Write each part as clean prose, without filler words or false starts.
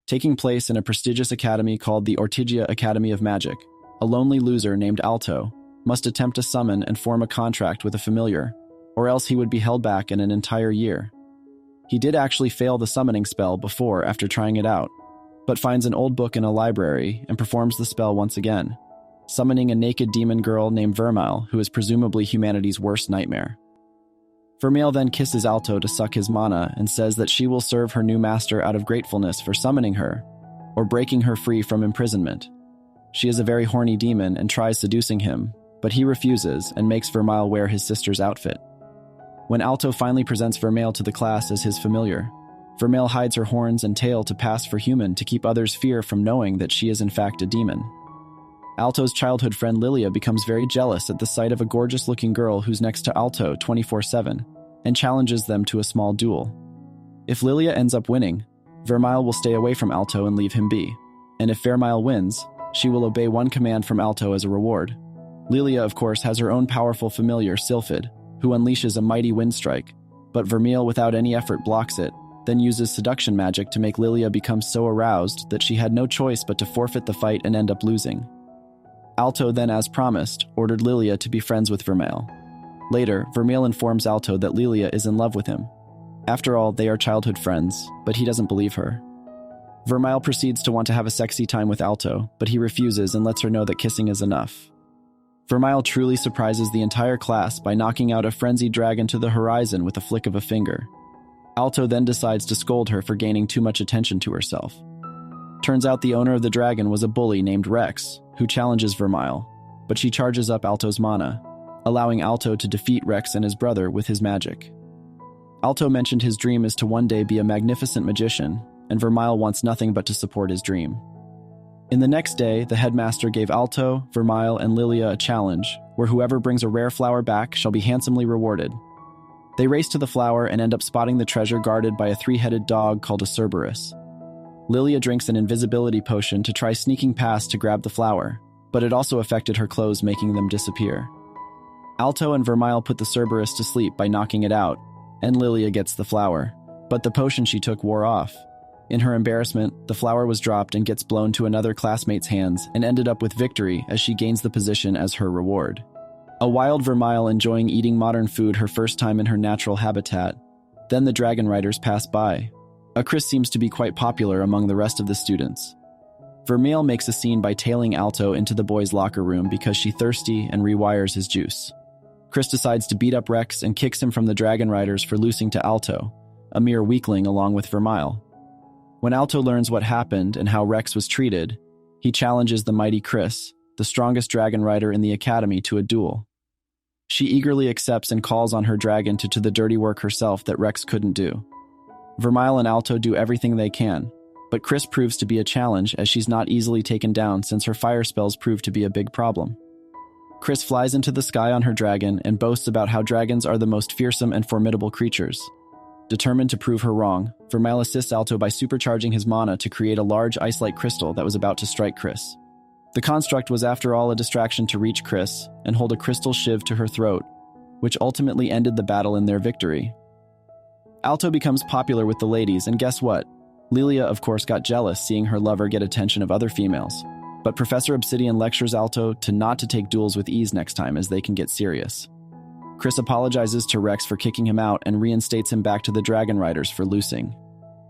Taking place in a prestigious academy called the Ortigia Academy of Magic, a lonely loser named Alto must attempt to summon and form a contract with a familiar, or else he would be held back in an entire year. He did actually fail the summoning spell before after trying it out, but finds an old book in a library and performs the spell once again, summoning a naked demon girl named Vermeil, who is presumably humanity's worst nightmare. Vermeil then kisses Alto to suck his mana and says that she will serve her new master out of gratefulness for summoning her, or breaking her free from imprisonment. She is a very horny demon and tries seducing him, but he refuses and makes Vermeil wear his sister's outfit. When Alto finally presents Vermeil to the class as his familiar, Vermeil hides her horns and tail to pass for human to keep others' fear from knowing that she is in fact a demon. Alto's childhood friend Lilia becomes very jealous at the sight of a gorgeous-looking girl who's next to Alto 24/7 and challenges them to a small duel. If Lilia ends up winning, Vermeil will stay away from Alto and leave him be, and if Vermeil wins, she will obey one command from Alto as a reward. Lilia, of course, has her own powerful familiar, Sylphid, who unleashes a mighty wind strike, but Vermeil without any effort blocks it, then uses seduction magic to make Lilia become so aroused that she had no choice but to forfeit the fight and end up losing. Alto then, as promised, ordered Lilia to be friends with Vermeil. Later, Vermeil informs Alto that Lilia is in love with him. After all, they are childhood friends, but he doesn't believe her. Vermeil proceeds to want to have a sexy time with Alto, but he refuses and lets her know that kissing is enough. Vermeil truly surprises the entire class by knocking out a frenzied dragon to the horizon with a flick of a finger. Alto then decides to scold her for gaining too much attention to herself. Turns out the owner of the dragon was a bully named Rex, who challenges Vermeil, but she charges up Alto's mana, allowing Alto to defeat Rex and his brother with his magic. Alto mentioned his dream is to one day be a magnificent magician, and Vermeil wants nothing but to support his dream. In the next day, the headmaster gave Alto, Vermeil, and Lilia a challenge, where whoever brings a rare flower back shall be handsomely rewarded. They race to the flower and end up spotting the treasure guarded by a three-headed dog called a Cerberus. Lilia drinks an invisibility potion to try sneaking past to grab the flower, but it also affected her clothes, making them disappear. Alto and Vermeil put the Cerberus to sleep by knocking it out, and Lilia gets the flower, but the potion she took wore off. In her embarrassment, the flower was dropped and gets blown to another classmate's hands and ended up with victory as she gains the position as her reward. A wild Vermeil enjoying eating modern food her first time in her natural habitat. Then the dragon riders pass by. Chris seems to be quite popular among the rest of the students. Vermeil makes a scene by tailing Alto into the boys' locker room because she's thirsty and rewires his juice. Chris decides to beat up Rex and kicks him from the dragon riders for losing to Alto, a mere weakling along with Vermeil. When Alto learns what happened and how Rex was treated, he challenges the mighty Chris, the strongest dragon rider in the academy, to a duel. She eagerly accepts and calls on her dragon to do the dirty work herself that Rex couldn't do. Vermeil and Alto do everything they can, but Chris proves to be a challenge as she's not easily taken down since her fire spells prove to be a big problem. Chris flies into the sky on her dragon and boasts about how dragons are the most fearsome and formidable creatures. Determined to prove her wrong, Vermeil assists Alto by supercharging his mana to create a large ice-like crystal that was about to strike Chris. The construct was after all a distraction to reach Chris and hold a crystal shiv to her throat, which ultimately ended the battle in their victory. Alto becomes popular with the ladies, and guess what? Lilia, of course, got jealous seeing her lover get attention of other females. But Professor Obsidian lectures Alto to not to take duels with ease next time as they can get serious. Chris apologizes to Rex for kicking him out and reinstates him back to the Dragon Riders for losing.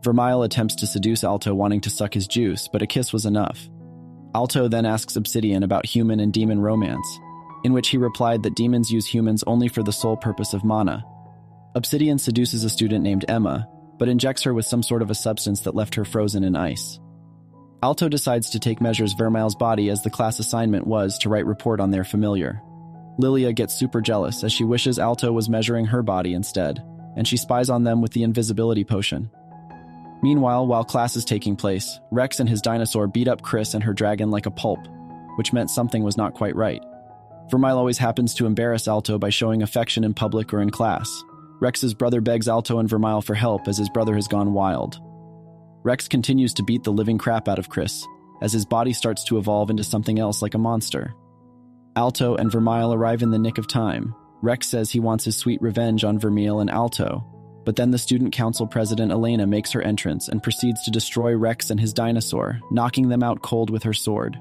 Vermeil attempts to seduce Alto, wanting to suck his juice, but a kiss was enough. Alto then asks Obsidian about human and demon romance, in which he replied that demons use humans only for the sole purpose of mana. Obsidian seduces a student named Emma, but injects her with some sort of a substance that left her frozen in ice. Alto decides to take measures Vermeil's body as the class assignment was to write report on their familiar. Lilia gets super jealous as she wishes Alto was measuring her body instead, and she spies on them with the invisibility potion. Meanwhile, while class is taking place, Rex and his dinosaur beat up Chris and her dragon like a pulp, which meant something was not quite right. Vermeil always happens to embarrass Alto by showing affection in public or in class. Rex's brother begs Alto and Vermeil for help as his brother has gone wild. Rex continues to beat the living crap out of Chris, as his body starts to evolve into something else like a monster. Alto and Vermeil arrive in the nick of time. Rex says he wants his sweet revenge on Vermeil and Alto, But then the student council president Elena makes her entrance and proceeds to destroy Rex and his dinosaur, knocking them out cold with her sword.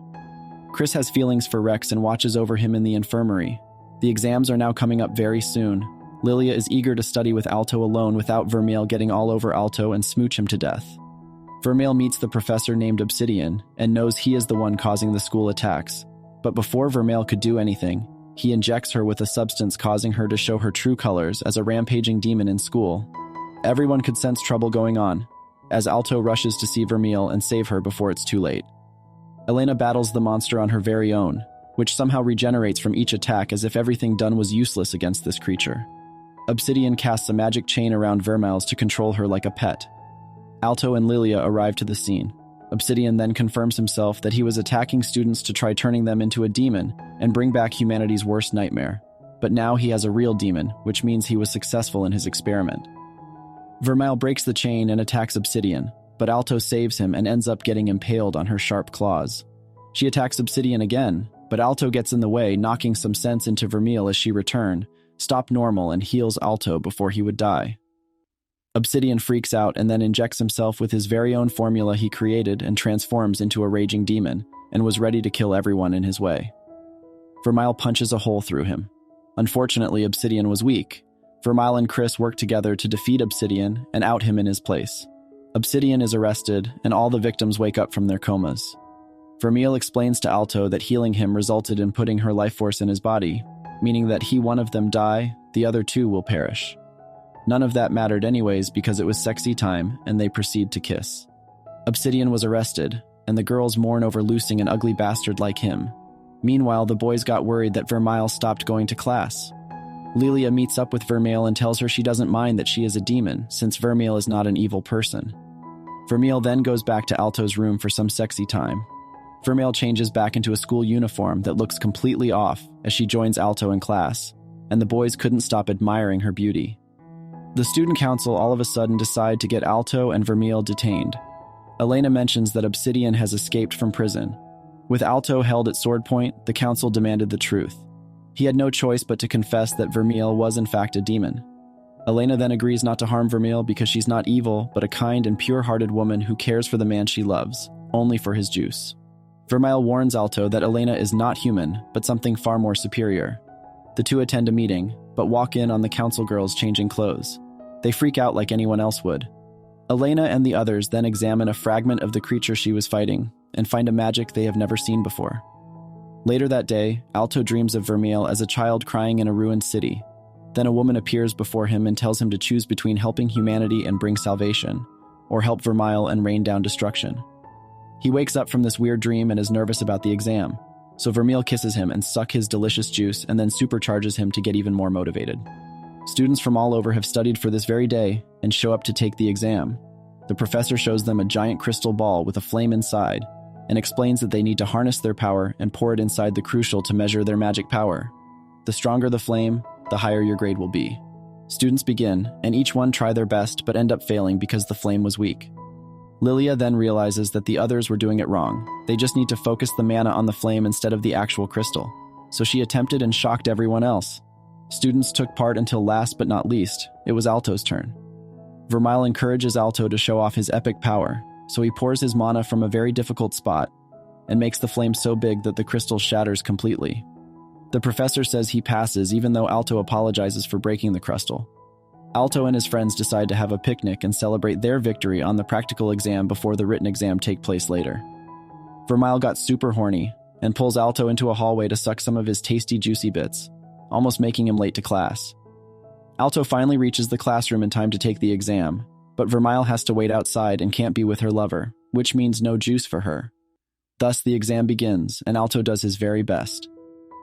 Chris has feelings for Rex and watches over him in the infirmary. The exams are now coming up very soon. Lilia is eager to study with Alto alone without Vermeil getting all over Alto and smooch him to death. Vermeil meets the professor named Obsidian and knows he is the one causing the school attacks. But before Vermeil could do anything, he injects her with a substance causing her to show her true colors as a rampaging demon in school. Everyone could sense trouble going on, as Alto rushes to see Vermeil and save her before it's too late. Elena battles the monster on her very own, which somehow regenerates from each attack as if everything done was useless against this creature. Obsidian casts a magic chain around Vermeil's to control her like a pet. Alto and Lilia arrive to the scene. Obsidian then confirms himself that he was attacking students to try turning them into a demon and bring back humanity's worst nightmare. But now he has a real demon, which means he was successful in his experiment. Vermeil breaks the chain and attacks Obsidian, but Alto saves him and ends up getting impaled on her sharp claws. She attacks Obsidian again, but Alto gets in the way, knocking some sense into Vermeil as she returned, stop normal and heals Alto before he would die. Obsidian freaks out and then injects himself with his very own formula he created and transforms into a raging demon, and was ready to kill everyone in his way. Vermeil punches a hole through him. Unfortunately, Obsidian was weak. Vermeil and Chris work together to defeat Obsidian and out him in his place. Obsidian is arrested, and all the victims wake up from their comas. Vermeil explains to Alto that healing him resulted in putting her life force in his body, meaning that one of them die, the other two will perish. None of that mattered anyways because it was sexy time, and they proceed to kiss. Obsidian was arrested, and the girls mourn over losing an ugly bastard like him. Meanwhile, the boys got worried that Vermeil stopped going to class. Lilia meets up with Vermeil and tells her she doesn't mind that she is a demon, since Vermeil is not an evil person. Vermeil then goes back to Alto's room for some sexy time. Vermeil changes back into a school uniform that looks completely off as she joins Alto in class, and the boys couldn't stop admiring her beauty. The student council all of a sudden decide to get Alto and Vermeil detained. Elena mentions that Obsidian has escaped from prison. With Alto held at sword point, the council demanded the truth. He had no choice but to confess that Vermeil was in fact a demon. Elena then agrees not to harm Vermeil because she's not evil, but a kind and pure-hearted woman who cares for the man she loves, only for his juice. Vermeil warns Alto that Elena is not human, but something far more superior. The two attend a meeting, but walk in on the council girls changing clothes. They freak out like anyone else would. Elena and the others then examine a fragment of the creature she was fighting and find a magic they have never seen before. Later that day, Alto dreams of Vermeil as a child crying in a ruined city. Then a woman appears before him and tells him to choose between helping humanity and bring salvation, or help Vermeil and rain down destruction. He wakes up from this weird dream and is nervous about the exam, so Vermeil kisses him and sucks his delicious juice and then supercharges him to get even more motivated. Students from all over have studied for this very day and show up to take the exam. The professor shows them a giant crystal ball with a flame inside and explains that they need to harness their power and pour it inside the crucial to measure their magic power. The stronger the flame, the higher your grade will be. Students begin, and each one try their best but end up failing because the flame was weak. Lilia then realizes that the others were doing it wrong. They just need to focus the mana on the flame instead of the actual crystal. So she attempted and shocked everyone else. Students took part until last but not least, it was Alto's turn. Vermeil encourages Alto to show off his epic power, so he pours his mana from a very difficult spot and makes the flame so big that the crystal shatters completely. The professor says he passes even though Alto apologizes for breaking the crystal. Alto and his friends decide to have a picnic and celebrate their victory on the practical exam before the written exam take place later. Vermeil got super horny and pulls Alto into a hallway to suck some of his tasty juicy bits, almost making him late to class. Alto finally reaches the classroom in time to take the exam, but Vermeil has to wait outside and can't be with her lover, which means no juice for her. Thus, the exam begins, and Alto does his very best.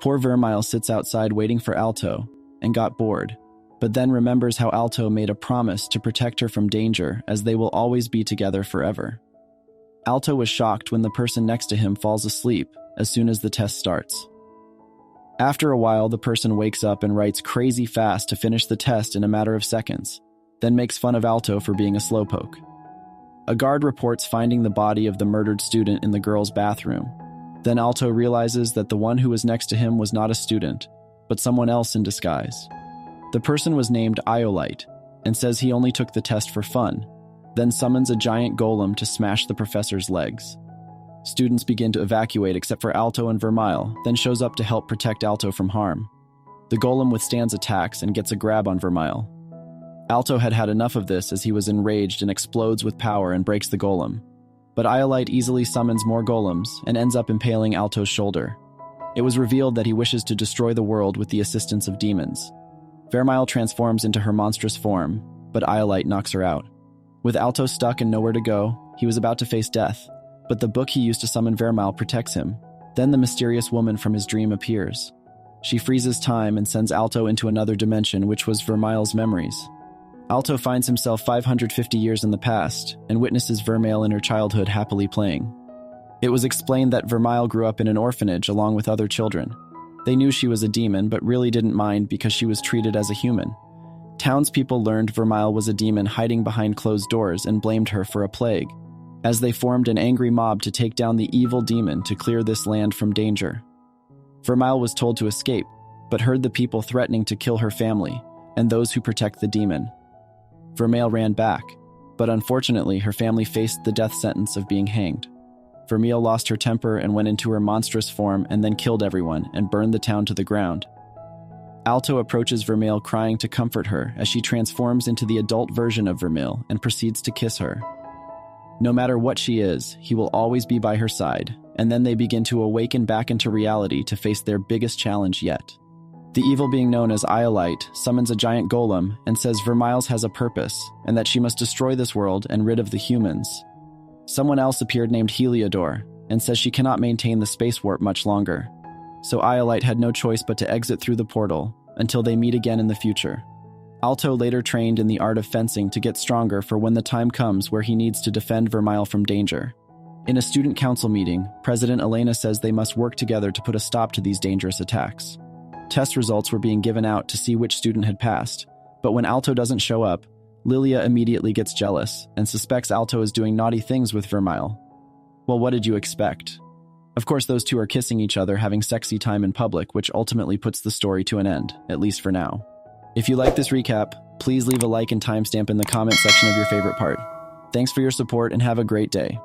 Poor Vermeil sits outside waiting for Alto, and got bored, but then remembers how Alto made a promise to protect her from danger as they will always be together forever. Alto was shocked when the person next to him falls asleep as soon as the test starts. After a while, the person wakes up and writes crazy fast to finish the test in a matter of seconds, then makes fun of Alto for being a slowpoke. A guard reports finding the body of the murdered student in the girls' bathroom. Then Alto realizes that the one who was next to him was not a student, but someone else in disguise. The person was named Iolite, and says he only took the test for fun, then summons a giant golem to smash the professor's legs. Students begin to evacuate except for Alto and Vermeil, then shows up to help protect Alto from harm. The golem withstands attacks and gets a grab on Vermeil. Alto had had enough of this as he was enraged and explodes with power and breaks the golem. But Iolite easily summons more golems and ends up impaling Alto's shoulder. It was revealed that he wishes to destroy the world with the assistance of demons. Vermeil transforms into her monstrous form, but Iolite knocks her out. With Alto stuck and nowhere to go, he was about to face death, but the book he used to summon Vermeil protects him. Then the mysterious woman from his dream appears. She freezes time and sends Alto into another dimension, which was Vermeil's memories. Alto finds himself 550 years in the past and witnesses Vermeil in her childhood happily playing. It was explained that Vermeil grew up in an orphanage along with other children. They knew she was a demon, but really didn't mind because she was treated as a human. Townspeople learned Vermeil was a demon hiding behind closed doors and blamed her for a plague, as they formed an angry mob to take down the evil demon to clear this land from danger. Vermeil was told to escape, but heard the people threatening to kill her family and those who protect the demon. Vermeil ran back, but unfortunately her family faced the death sentence of being hanged. Vermeil lost her temper and went into her monstrous form and then killed everyone and burned the town to the ground. Alto approaches Vermeil crying to comfort her as she transforms into the adult version of Vermeil and proceeds to kiss her. No matter what she is, he will always be by her side, and then they begin to awaken back into reality to face their biggest challenge yet. The evil being known as Iolite summons a giant golem and says Vermeil's has a purpose, and that she must destroy this world and rid of the humans. Someone else appeared named Heliodor, and says she cannot maintain the space warp much longer. So Iolite had no choice but to exit through the portal, until they meet again in the future. Alto later trained in the art of fencing to get stronger for when the time comes where he needs to defend Vermeil from danger. In a student council meeting, President Elena says they must work together to put a stop to these dangerous attacks. Test results were being given out to see which student had passed, but when Alto doesn't show up, Lilia immediately gets jealous and suspects Alto is doing naughty things with Vermeil. Well, what did you expect? Of course, those two are kissing each other, having sexy time in public, which ultimately puts the story to an end, at least for now. If you like this recap, please leave a like and timestamp in the comment section of your favorite part. Thanks for your support and have a great day.